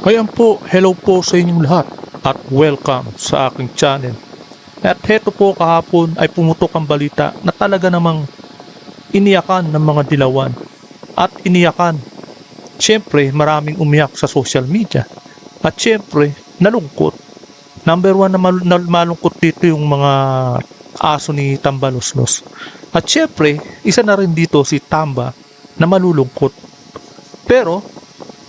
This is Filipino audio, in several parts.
Ayan po, hello po sa inyong lahat at welcome sa aking channel. At heto po kahapon ay pumutok ang balita na talaga namang iniyakan ng mga dilawan at iniyakan. Siyempre maraming umiyak sa social media at siyempre nalungkot. Number one na malungkot dito yung mga aso ni Tambaloslos. At siyempre isa na rin dito si Tamba na malulungkot. Pero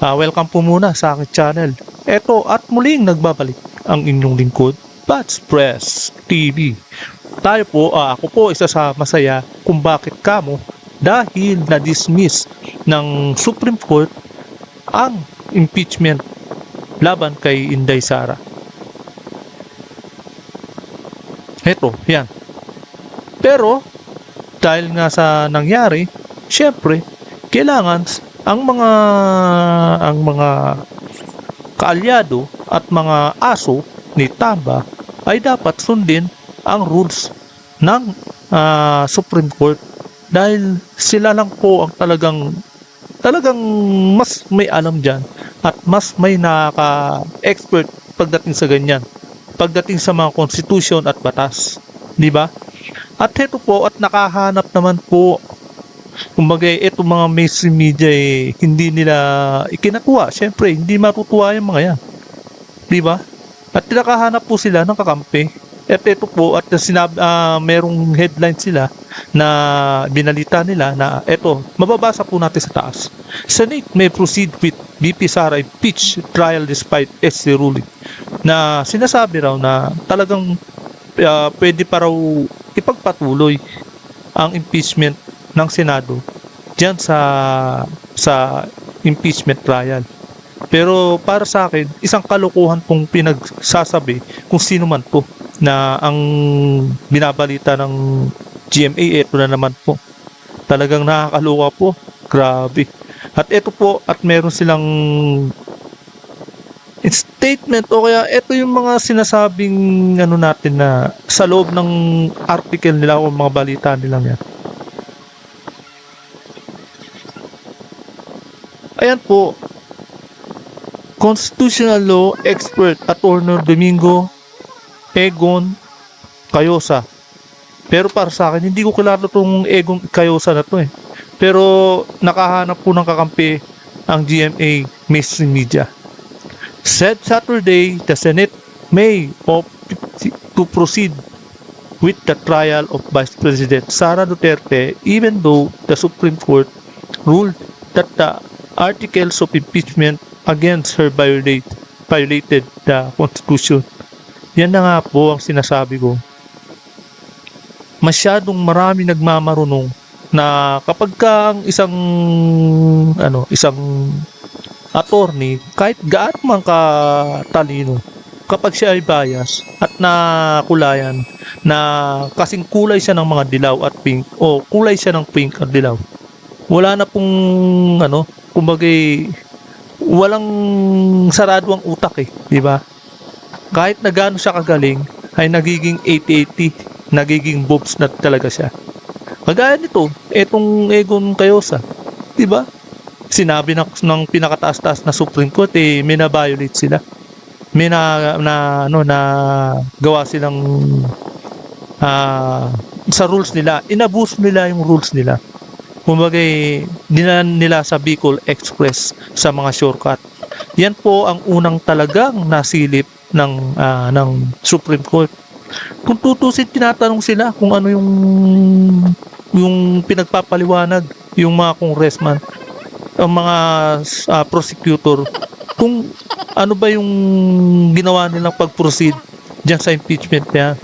welcome po muna sa aking channel. Eto at muling nagbabalik ang inyong lingkod, Bats Press TV. Ako po isa sa masaya kung bakit kamo dahil na-dismiss ng Supreme Court ang impeachment laban kay Inday Sara. Eto, yan. Pero dahil nga sa nangyari, syempre kailangan ang mga kaalyado at mga aso ni Tamba ay dapat sundin ang rules ng Supreme Court dahil sila lang po ang talagang mas may alam diyan at mas may nakaka-expert pagdating sa ganyan, pagdating sa mga constitution at batas, di ba? At heto po at nakahanap naman po. Kumbaga, itong mga mainstream media hindi nila ikinatuwa. Siyempre, hindi matutuwa yung mga yan. Di ba? At nakahanap po sila ng kakampi. At ito po, at merong headline sila na binalita nila na ito, mababasa po natin sa taas. Senate may proceed with VP Sara impeach trial despite SC ruling. Na sinasabi raw na talagang pwede pa raw ipagpatuloy ang impeachment ng Senado diyan sa impeachment trial. Pero para sa akin, isang kalokohan pong pinagsasabi kung sino man po na ang binabalita ng GMA. Ito na naman po. Talagang nakakaloka po. Grabe. At ito po, at meron silang statement o kaya ito yung mga sinasabing natin na sa loob ng article nila o mga balita nilang yan. Ayan po, constitutional law expert Attorney Domingo Egon Cayosa. Pero para sa akin, hindi ko kilala itong Egon Cayosa na to eh. Pero nakahanap po ng kakampi ang GMA mainstream media. Said Saturday, the Senate may opt to proceed with the trial of Vice President Sara Duterte even though the Supreme Court ruled that the articles of impeachment against her violated the Constitution. Yan na nga po ang sinasabi ko. Masyadong marami nagmamarunong na kapag ka ang isang attorney, kahit gaano man katalino, kapag siya ay bias at nakulayan na kasing kulay siya ng mga dilaw at pink o kulay siya ng pink at dilaw, wala na pong kumbaga walang sarado ang utak di ba? Kahit na gaano siya kagaling ay nagiging 80-80, nagiging bobs na talaga siya. Kagaya nito, etong Egon Cayosa, di ba? Sinabi ng pinakataas-taas na Supreme Court may na-violate sila. May na gawa silang sa rules nila, inabuso nila yung rules nila. Kumbaga, dinalan nila sa Bicol Express sa mga shortcut. Yan po ang unang talagang nasilip ng Supreme Court. Kung tutusin, tinatanong sila kung ano yung pinagpapaliwanag yung mga congressman, ang mga prosecutor, kung ano ba yung ginawa nilang pag-proceed diyan sa impeachment niya.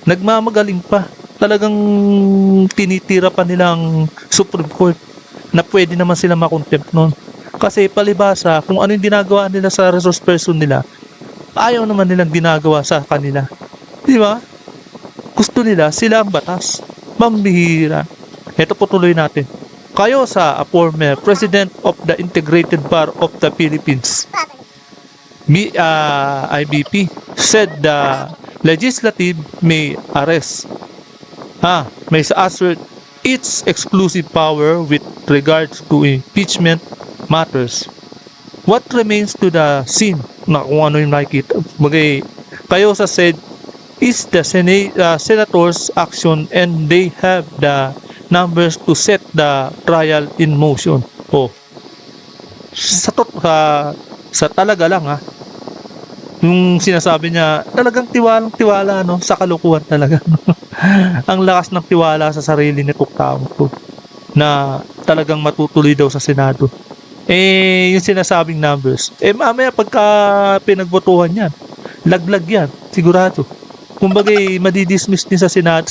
Nagmamagaling pa. Talagang tinitira pa nilang Supreme Court na pwede naman sila makontempt nun. Kasi palibasa, kung ano yung ginagawa nila sa resource person nila, ayaw naman nilang ginagawa sa kanila. Di ba? Gusto nila, sila ang batas. Mambihira. Ito po tuloy natin. Cayosa, a former President of the Integrated Bar of the Philippines, IBP, said the legislative may assert its exclusive power with regards to impeachment matters. What remains to the scene na kung ano yung nakikita. Bagay, kayo sa said is the senators action and they have the numbers to set the trial in motion. Oh, sa, sa talaga lang ha, yung sinasabi niya, talagang tiwalang-tiwala no, sa kalukuhan talaga. Ang lakas ng tiwala sa sarili nitong tao to na talagang matutuloy daw sa Senado. Eh, yung sinasabing numbers, eh mamaya pagka pinagbotohan yan, laglag yan, sigurado. Kumbaga, madidismiss din sa Senado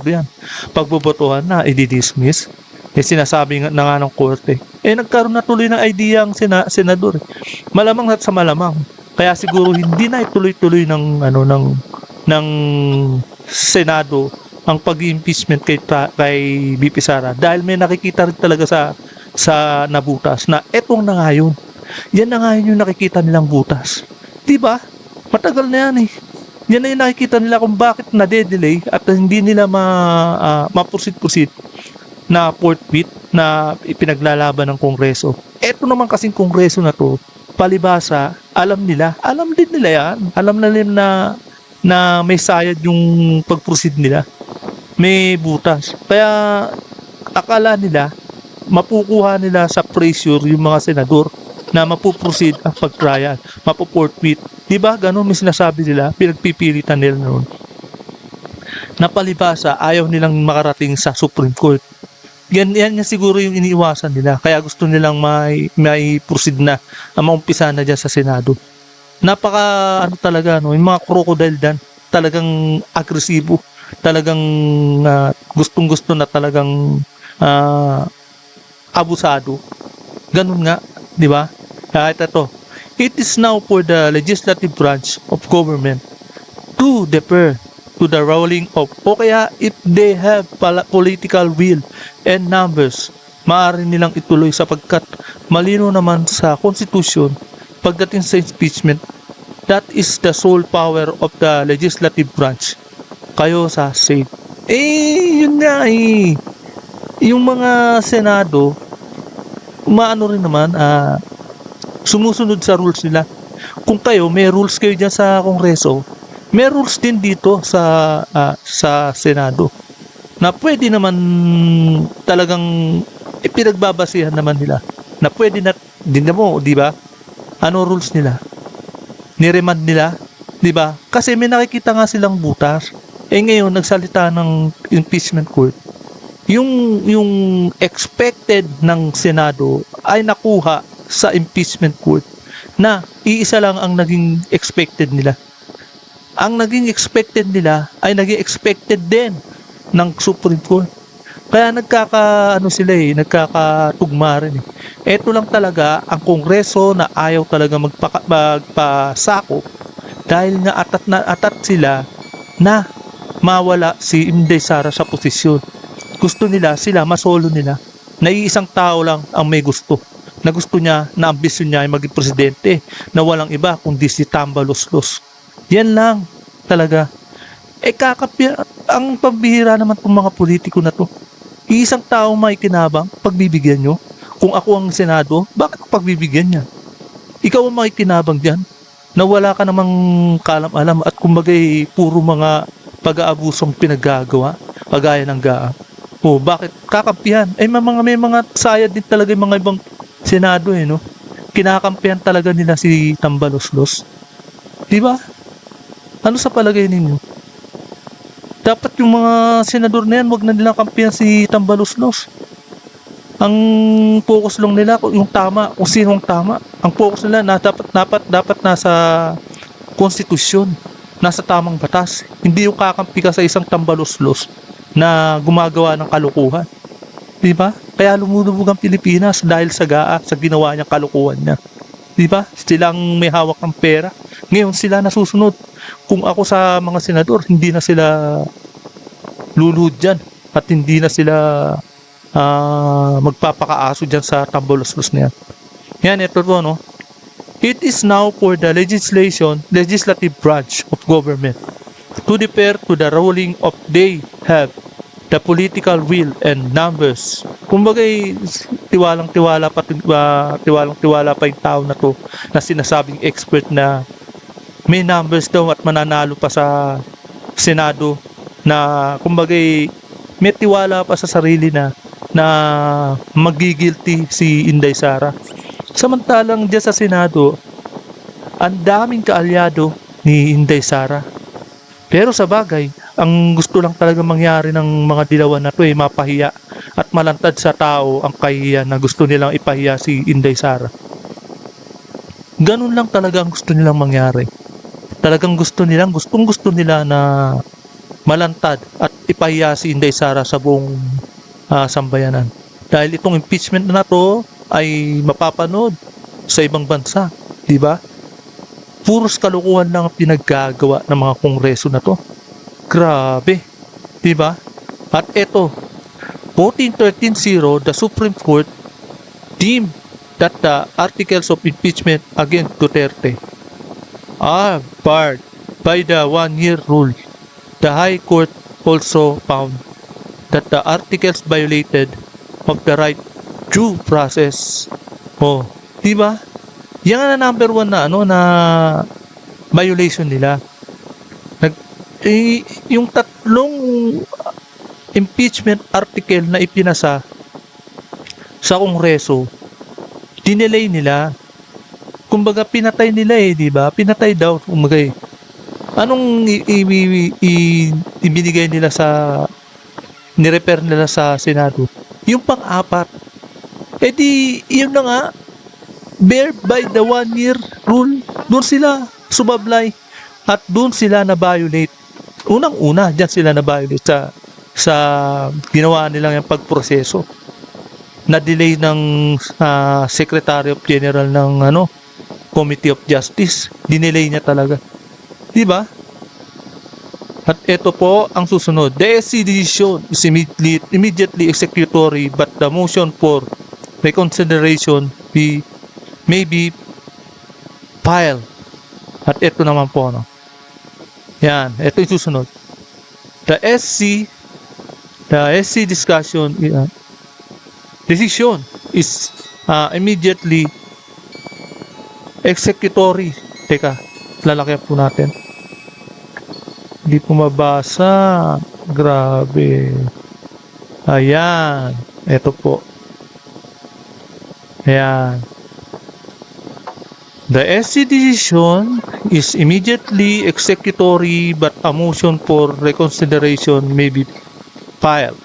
yan. Pagbobotohan na, i-dismiss. Eh, sinasabi na nga ng korte. Eh, nagkaroon na tuloy ng idea ang senador. Malamang at sa malamang. Kaya siguro hindi na ituloy-tuloy ng Senado ang pag-impeachment kay BP Sara dahil may nakikita rin talaga sa nabutas na etong na nga yun. Yan na nga yun yung nakikita nilang butas. 'Di ba? Matagal na yan eh. Yan na yung nakikita nila kung bakit na-delay at hindi nila ma-proceed na forthwith na ipinaglalaban ng Kongreso. Eto naman kasing Kongreso na to, palibasa, alam din nila yan. Alam na nila na may sayad yung pag-proceed nila. May butas. Kaya akala nila, mapukuha nila sa pressure yung mga senador na mapuproceed ang pag-trial, mapuportwit. Diba? Ganun may sinasabi nila, pinagpipilitan nila noon. Na palibasa, ayaw nilang makarating sa Supreme Court. Yan siguro yung iniiwasan nila. Kaya gusto nilang may proceed na, maumpisa na dyan sa Senado. Napaka, talaga, no? Yung mga crocodile dan, talagang agresibo. Talagang gustong-gusto na talagang abusado. Ganun nga, di ba? Ito. It is now for the legislative branch of government to defer to the ruling of o kaya if they have political will and numbers, maaari nilang ituloy sapagkat malino naman sa Constitution pagdating sa impeachment, that is the sole power of the legislative branch. Kayo sa safe. Yun nga yung mga Senado, maano rin naman, sumusunod sa rules nila. Kung kayo, may rules kayo dyan sa Kongreso, may rules din dito sa Senado na pwede naman talagang ipinagbabasihan naman nila na pwede na din mo, di ba? Ano rules nila? Niremand nila, di ba? Kasi may nakikita nga silang butas. Ngayon nagsalita ng impeachment court. Yung expected ng Senado ay nakuha sa impeachment court na iisa lang ang naging expected nila. Ang naging expected nila ay naging expected din ng Supreme Court. Kaya nagkakatugma rin eh. Ito lang talaga ang Kongreso na ayaw talaga magpasakop dahil nga atat sila na mawala si Inday Sara sa posisyon. Gusto nila sila masolo nila na iisang tao lang ang may gusto. Na gusto niya, na ambisyon niya ay maging presidente na walang iba kundi si Tambaloslos. Yan lang talaga. Ang pambihira naman ng mga politiko na to. Iisang tao may kinabang, pagbibigyan nyo. Kung ako ang Senado, bakit pagbibigyan niya? Ikaw ang makikinabang dyan na wala ka namang kalam-alam at kumbagay puro mga pag-aabusong pinaggagawa, pagaya ng GAA. Bakit kakampihan? May mga sayad din talaga yung mga ibang Senado no? Kinakampihan talaga nila si Tambaloslos. Diba? Ano sa palagay ninyo? Dapat yung mga senador na yan, wag na nilang kampihan si Tambaloslos. Ang focus lang nila yung tama, kung sinong tama. Ang focus nila na dapat nasa konstitusyon, nasa tamang batas. Hindi yung kakampi ka sa isang Tambaloslos na gumagawa ng kalukuhan. Diba? Kaya lumulubog ang Pilipinas dahil sa GAA, sa ginawa niyang kalukuhan niya. Diba? Silang may hawak ng pera. Ngayon sila nasusunod. Kung ako sa mga senador, hindi na sila luluhod dyan. At hindi na sila magpapakaaso dyan sa Tambaloslos na yan. Yan, ito po, no? It is now for the legislative branch of government to defer to the ruling of they have the political will and numbers Kumbaga tiwalang-tiwala pa yung tao na to na sinasabing expert na may numbers daw at mananalo pa sa Senado na kumbaga may tiwala pa sa sarili na magigilty si Inday Sara. Samantalang diyan sa Senado, ang daming kaalyado ni Inday Sara. Pero sa bagay, ang gusto lang talaga mangyari ng mga dilawan na to mapahiya at malantad sa tao ang kahihiyan na gusto nilang ipahiya si Inday Sara. Ganun lang talaga ang gusto nilang mangyari. Talagang gustong-gusto nila na malantad at ipahiya si Inday Sara sa buong sambayanan. Dahil itong impeachment na to ay mapapanood sa ibang bansa, di ba? Puros kalukuhan lang ang pinaggagawa ng mga kongreso na to. Grabe, di ba? At eto, 1413-0, the Supreme Court deemed that the articles of impeachment against Duterte are barred by the one-year rule. The High Court also found that the articles violated of the right due process. Oh, di ba? Yan ang number one na na violation nila. Yung tatlong impeachment article na ipinasa sa Kongreso, dinelay nila. Kumbaga pinatay nila di ba? Pinatay daw, kumbaga Anong ibinigay nila nirepair nila sa Senado? Yung pang-apat. Yun na nga, bear by the one-year rule. Doon sila sumablay at doon sila na-violate. Unang-una, dyan sila na-violate sa ginawa nilang yung pagproseso. Na-delay ng Secretary of General ng Committee of Justice. Dinelay niya talaga. Di ba? At ito po ang susunod. The SC decision is immediately executory but the motion for reconsideration may be filed. At ito naman po Yan, ito yung susunod. The SC decision is immediately executory. Teka, lalakyan po natin. Hindi po mabasa. Grabe. Ayan. Ito po. Ayan. The SC decision is immediately executory but a motion for reconsideration may be filed.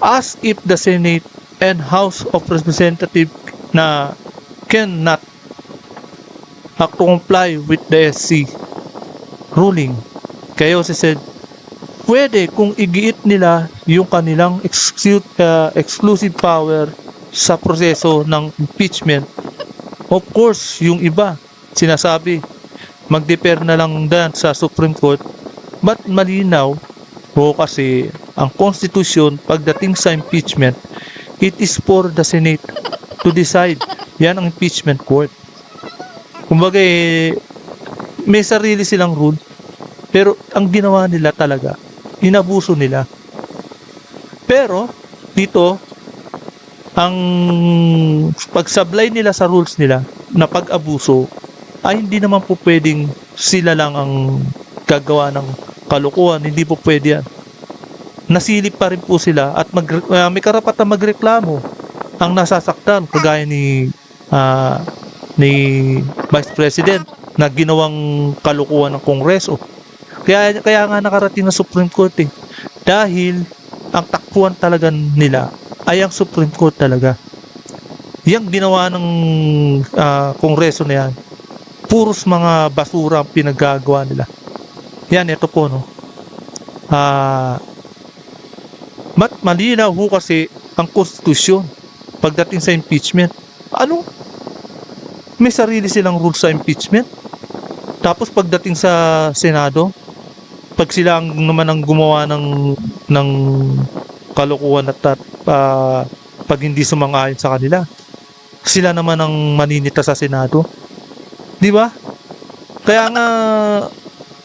As if the Senate and House of Representatives cannot act to comply with the SC ruling. Kaya said, pwede kung igiit nila yung kanilang exclusive power sa proseso ng impeachment. Of course, yung iba sinasabi mag-defer na lang dan sa Supreme Court. But malinaw kasi ang Constitution pagdating sa impeachment, it is for the Senate to decide. Yan ang impeachment court. Kumbaga may sarili silang rule. Pero ang ginawa nila talaga, inabuso nila. Pero dito, ang pagsablay nila sa rules nila na pag-abuso ay hindi naman po pwedeng sila lang ang gagawa ng kalukuhan. Hindi po pwede yan. Nasilip pa rin po sila at may karapatan magreklamo ang nasasaktan kagaya ni Vice President na ginawang kalukuhan ng Kongreso. Kaya nga nakarating na Supreme Court dahil ang takbuhan talaga nila ay ang Supreme Court talaga. Yang ginawa ng Kongreso na yan, puros mga basura ang pinagagawa nila. Yan, ito po malinaw ho kasi ang konstitusyon pagdating sa impeachment. May sarili silang rules sa impeachment. Tapos pagdating sa Senado, pag sila naman ang gumawa ng kalokohan at pag hindi sumang-ayon sa kanila, sila naman ang maninita sa Senado. Di ba? Kaya nga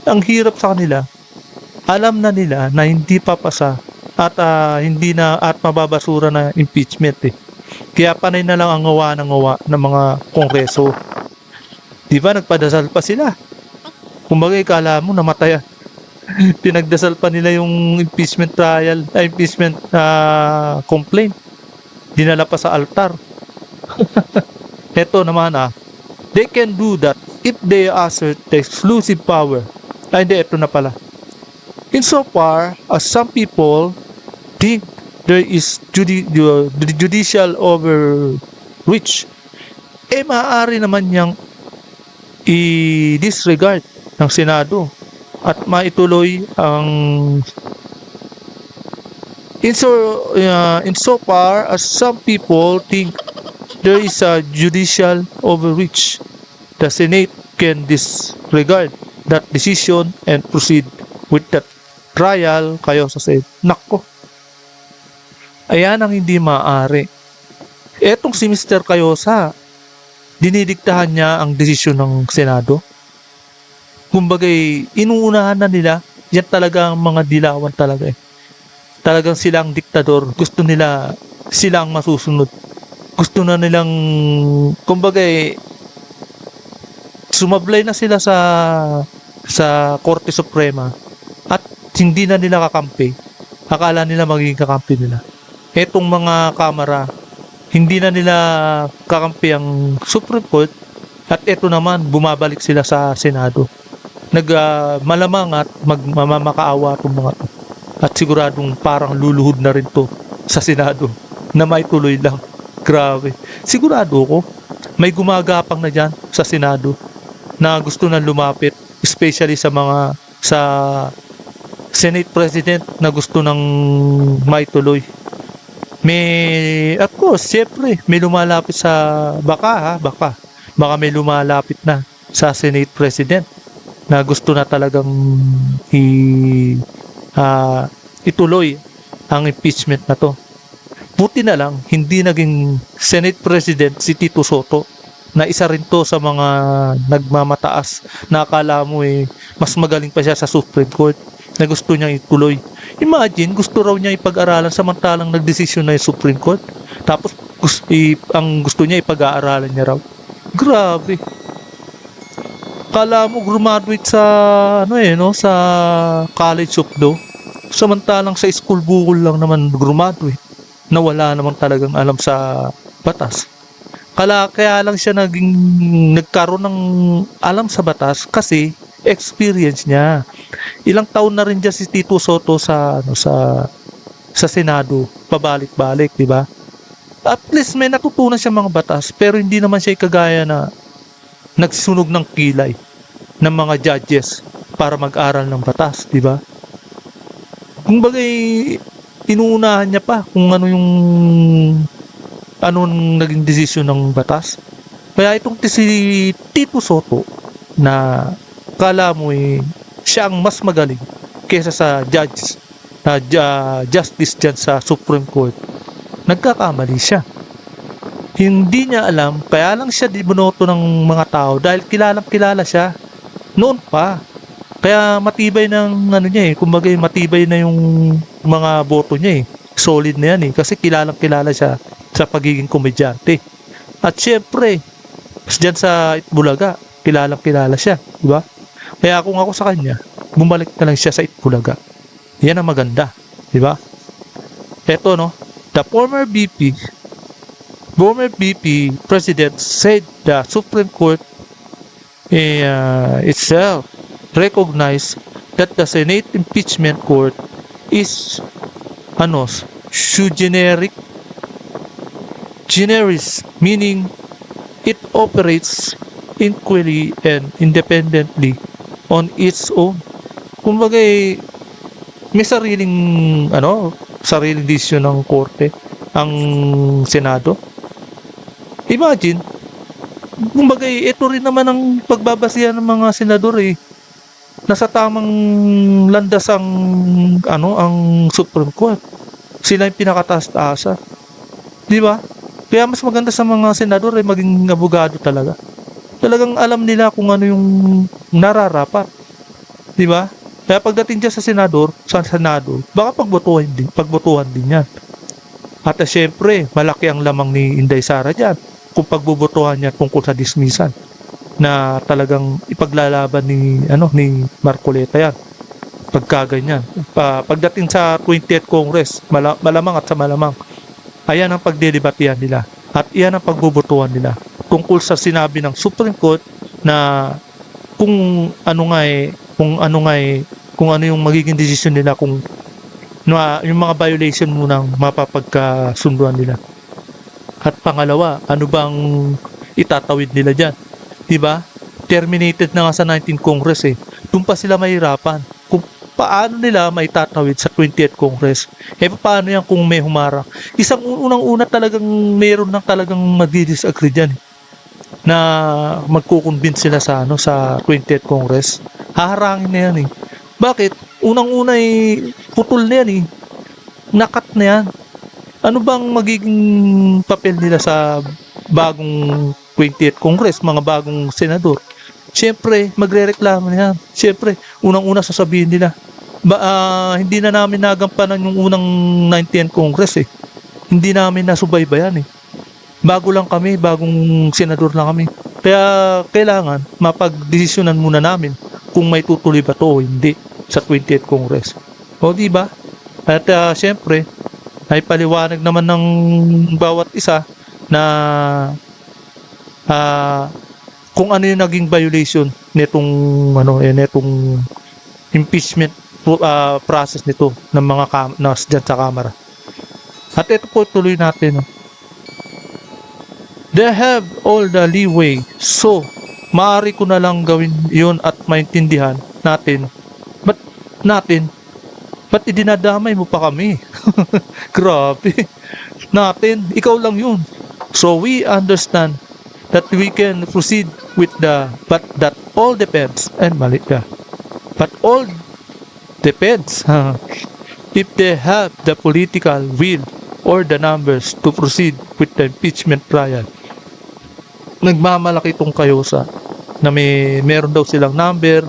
ang hirap sa kanila. Alam na nila na hindi papasa at hindi na at mababasura na impeachment eh. Kaya panay na lang ang ngawa ng mga kongreso. Di ba nagpadasal pa sila? Kumbaga ikala mo namatay. Pinagdasal pa nila yung impeachment trial, impeachment complaint. Dinala pa sa altar. Ito naman they can do that if they assert the exclusive power. Hindi, ito na pala. Insofar as some people think there is the judicial overreach, maaari naman niyang i-disregard ng Senado at maituloy ang insofar as some people think there is a judicial overreach, the Senate can disregard that decision and proceed with that trial kayo sa Senate. Nako, ayan ang hindi maaari. Etong si Mr. Cayosa, dinidiktahan niya ang desisyon ng Senado. Kumbagay, inuunahan na nila. Yan talaga ang mga dilawan talaga eh. Talagang sila ang diktador. Gusto nila sila ang masusunod. Gusto na nilang, kumbagay, sumablay na sila sa Korte Suprema at hindi na nila kakampi. Akala nila magiging kakampi nila. Etong mga kamara, hindi na nila kakampi ang Supreme Court at eto naman bumabalik sila sa Senado. Malamang at magmamakaawa itong mga to. At siguradong parang luluhod na rin to sa Senado na may tuloy lang. Grabe. Sigurado ko may gumagapang na dyan sa Senado na gusto na lumapit, especially sa Senate President na gusto nang may tuloy. Of course, syempre, may lumalapit sa, baka may lumalapit na sa Senate President na gusto na talagang ituloy ang impeachment na to. Buti na lang, hindi naging Senate President si Tito Soto na isa rin to sa mga nagmamataas na akala mo mas magaling pa siya sa Supreme Court na gusto niyang ituloy. Imagine, gusto raw niya ipag-aralan samantalang nagdesisyon na yung Supreme Court. Tapos, ang gusto niya ipag-aaralan niya raw. Grabe. Kala mo graduate sa, sa College of Law. Samantalang sa school bukol lang naman graduate na wala namang talagang alam sa batas. Kaya lang siya nagkaroon ng alam sa batas kasi experience niya. Ilang taon na rin dyan si Tito Soto sa Senado, pabalik-balik, di ba? At least may natutunan siya mga batas, pero hindi naman siya kagaya na nagsunog ng kilay ng mga judges para mag-aral ng batas, di ba? Kung bagay, inuunahan niya pa kung anong naging desisyon ng batas. Kaya itong si Tito Soto na kala mo siya ang mas magaling kaysa sa justice dyan sa Supreme Court, nagkakamali siya. Hindi niya alam, kaya lang siya dibonoto ng mga tao dahil kilala siya noon pa. Kaya matibay ng niya kumbaga matibay na yung mga boto niya solid na yan kasi kilala siya sa pagiging komedyante. At syempre, dyan sa Itbulaga, kilala siya, di ba? Kaya kung ako sa kanya, bumalik na lang siya sa Itbulaga. Yan ang maganda, di ba? Eto the former VP president said the Supreme Court itself recognized that the Senate impeachment court is sui generis, meaning it operates equally and independently on its own. Kumbaga may sariling desisyon ng korte ang Senado. Imagine, kumbaga ito rin naman ang pagbabasihan ng mga senador nasa tamang landas ang Supreme Court. Sila yung pinakataas-taasa. Di ba? Kaya mas maganda sa mga senador maging abogado talaga. Talagang alam nila kung ano yung nararapat. Di ba? Kaya pagdating dyan sa Senado, baka pagbotohan din yan. At syempre, malaki ang lamang ni Inday Sara dyan kung pagbobotohan niya tungkol sa dismissal na talagang ipaglalaban ni Marcoleta yan. Pagkaganyan. Pagdating sa 20th Congress, malamang at sa malamang, ayan ang pagdedebatihan nila. At iyan ang pagbobotohan nila tungkol sa sinabi ng Supreme Court na kung ano yung magiging desisyon nila kung yung mga violation munang mapapagkasunduan nila. At pangalawa, ano bang itatawid nila dyan? Diba? Terminated na nga sa 19th Congress eh. Doon pa sila mahirapan. Kung paano nila maitatawid sa 20th Congress? Paano yan kung may humarang? Isang unang-una talagang meron ng talagang magdi-disagree dyan eh, na magkukonvince sila sa 20th Congress. Haharangin na yan eh. Bakit? Unang-una putol na yan eh. Nakat na yan. Ano bang magiging papel nila sa bagong 20th Congress, mga bagong senador? Siyempre, magrereklamo na yan. Siyempre, unang-una sasabihin nila, hindi na namin nagampanan yung unang 19th Congress eh. Hindi namin nasubaybayan eh. Bago lang kami, bagong senador lang kami. Kaya kailangan mapagdesisyonan muna namin kung may tutuloy ba to o hindi sa 20th Congress. O di ba? At syempre, ay paliwanag naman ng bawat isa na kung ano yung naging violation netong impeachment process nito ng mga diyan sa Kamara. At ito po tuloy natin. They have all the leeway. So, maaari ko na lang gawin yun at maintindihan natin. Ba't idinadamay mo pa kami? Grabe. Ikaw lang yun. So, we understand that we can proceed with but that all depends, and mali ka. But all depends, if they have the political will or the numbers to proceed with the impeachment trial. Nagmamalaki itong kayosa na meron daw silang number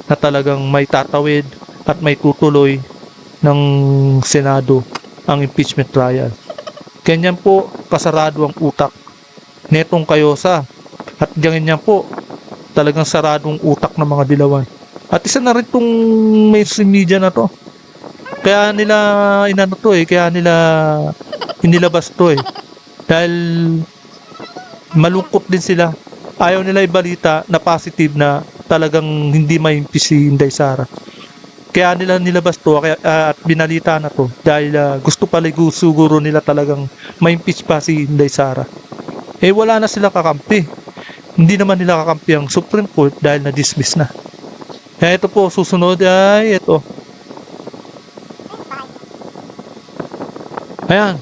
na talagang may tatawid at may tutuloy ng Senado ang impeachment trial. Ganyan po kasarado ang utak netong kayosa at ganyan po talagang saradong utak ng mga dilawan. At isa na rin itong mainstream media na to. Kaya nila kaya nila inilabas to eh. Dahil malungkot din sila. Ayaw nila ibalita na positive na talagang hindi ma-impeach si Inday Sara. Kaya nila nilabas to at binalita na to dahil gusto pala siguro nila talagang ma-impeach pa si Inday Sara. Wala na sila kakampi. Hindi naman nila kakampi ang Supreme Court dahil na-dismiss na. Kaya ito po, susunod ay ito. Ayan.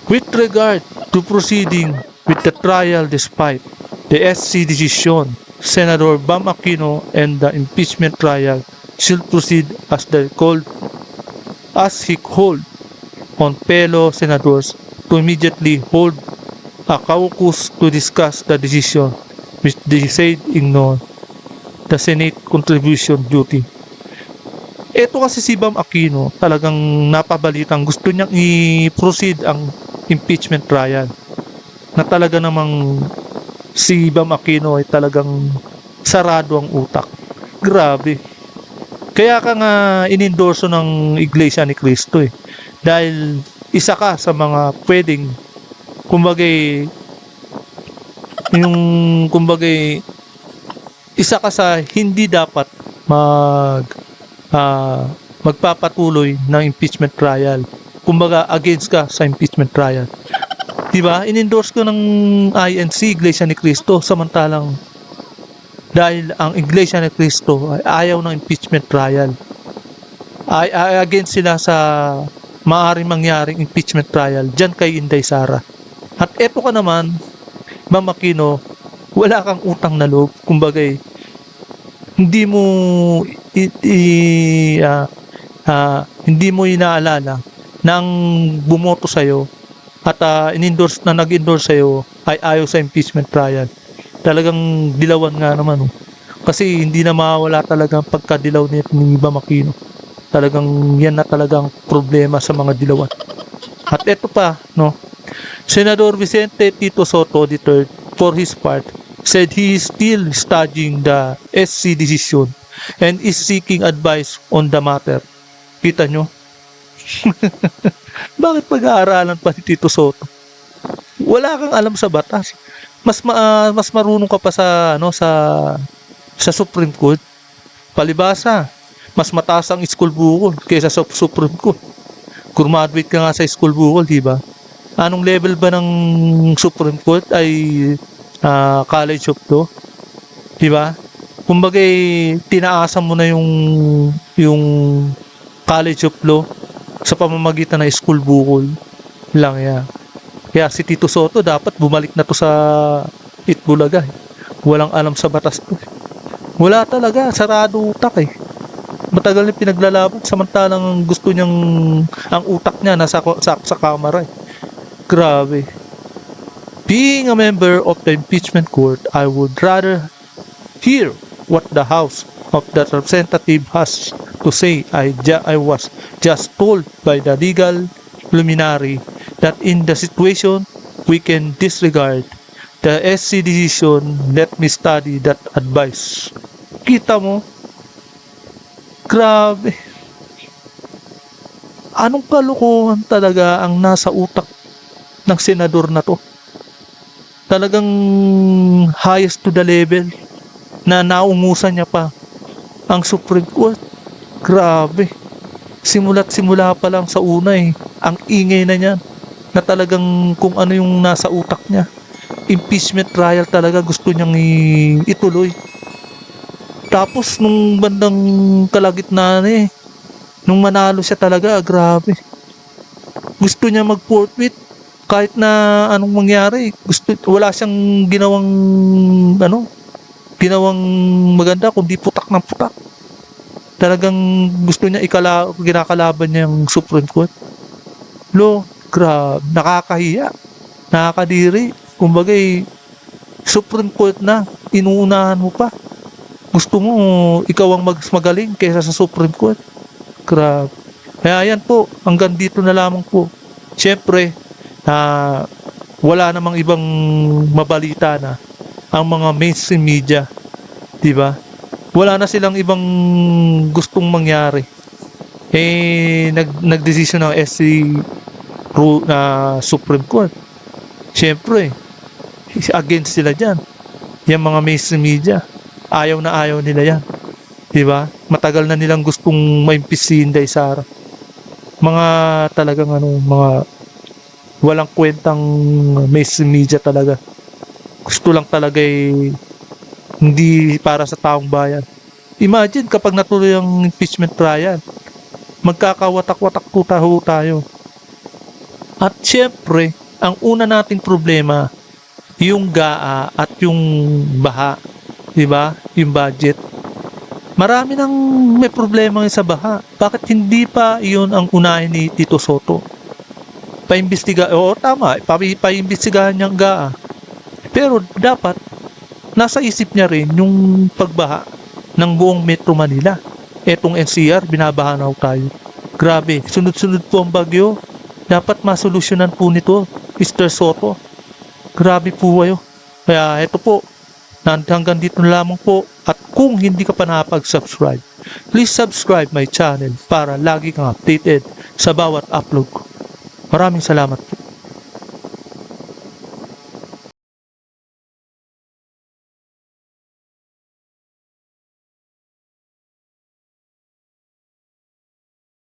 With regard to proceeding with the trial despite the SC decision, Senator Bam Aquino and the impeachment trial shall proceed as he called on fellow senators to immediately hold a caucus to discuss the decision, which they said ignored the Senate contribution duty. Ito kasi si Bam Aquino talagang napabalitang gusto niyang i-proceed ang impeachment trial na talaga namang si Bam Aquino ay talagang sarado ang utak. Grabe. Kaya ka nga inendorso ng Iglesia ni Cristo eh. Dahil isa ka sa mga pwedeng isa ka sa hindi dapat magpapatuloy ng impeachment trial. Kumbaga against ka sa impeachment trial. Diba? In-endorse ko ng INC, Iglesia ni Cristo, samantalang dahil ang Iglesia ni Cristo ay ayaw ng impeachment trial. Ay against sila sa maaaring mangyaring impeachment trial dyan kay Inday Sara. At eto ka naman, Bam Aquino, wala kang utang na loob. Kumbaga hindi mo inaalala nang bumoto sa'yo at nag-endorse sa'yo ay ayaw sa impeachment trial. Talagang dilawan nga naman. Kasi hindi na mawawala talaga ang pagkadilaw ni Bam Aquino. Talagang yan na talagang problema sa mga dilawan. At eto pa, no, Senador Vicente Tito Soto III, for his part, said he is still studying the SC decision and is seeking advice on the matter. Kita nyo? Bakit pag-aaralan pa ni Tito Soto? Wala kang alam sa batas. Mas marunong ka pa sa sa Supreme Court. Palibasa, mas mataas ang school bukol kaysa sa Supreme Court. Graduate ka nga sa school bukol, di ba? Anong level ba ng Supreme Court ay College of Law? Di ba? Kumbaga tinaasan mo na yung College of Law sa pamamagitan ng school bukol lang yan. Kaya si Tito Soto dapat bumalik na to sa Itbulaga. Walang alam sa batas to. Wala talaga, sarado utak eh. Matagal na pinaglalaban samantalang gusto niyang ang utak niya nasa sa kamera eh. Grabe. Being a member of the impeachment court, I would rather hear what the House of the Representative has to say. I was just told by the legal luminary that in the situation we can disregard the SC decision. Let me study that advice. Kita mo? Grabe. Anong kalokohan talaga ang nasa utak ng senador na to? Talagang highest to the level na naungusan niya pa ang Supreme Court. Grabe. Simula't simula pa lang sa una eh. Ang ingay na niyan na talagang kung ano yung nasa utak niya. Impeachment trial talaga gusto niyang ituloy. Tapos nung bandang kalagitnaan eh, nung manalo siya talaga, grabe. Gusto niya mag-forfeit kahit na anong mangyari. Wala siyang ginawang maganda kundi putak ng putak. Talagang gusto niya ginakalaban niya yung Supreme Court. Grabe, nakakahiya, nakakadiri. Kumbaga Supreme Court na, inuunahan mo pa. Gusto mo ikaw ang magaling kaysa sa Supreme Court. Grabe. Kaya yan po, hanggang dito na lamang po. Siyempre, wala namang ibang mabalita na ang mga mainstream media, di ba? Wala na silang ibang gustong mangyari. Nagdesisyon ng SC Supreme Court. Siyempre, against sila dyan. Yung mga mainstream media, ayaw na ayaw nila yan. Diba? Matagal na nilang gustong ma-impeach si Inday Sara. Mga talagang mga walang kwentang mainstream media talaga. Gusto lang talaga hindi para sa taong bayan. Imagine kapag natuloy ang impeachment trial, magkakawatak-watak tayo. At syempre, ang una nating problema, yung GAA at yung baha. Diba? Yung budget. Marami nang may problema sa baha. Bakit hindi pa iyon ang unahin ni Tito Soto? Tama, paimbestigahan niyang GAA. Pero dapat, nasa isip niya rin yung pagbaha ng buong Metro Manila. Etong NCR, binabaha na tayo. Grabe, sunod-sunod po ang bagyo. Dapat masolusyonan po nito, Mr. Soto. Grabe po kayo. Kaya eto po, hanggang dito na lamang po. At kung hindi ka pa nakapag-subscribe, please subscribe my channel para lagi kang updated sa bawat upload ko. Maraming salamat po.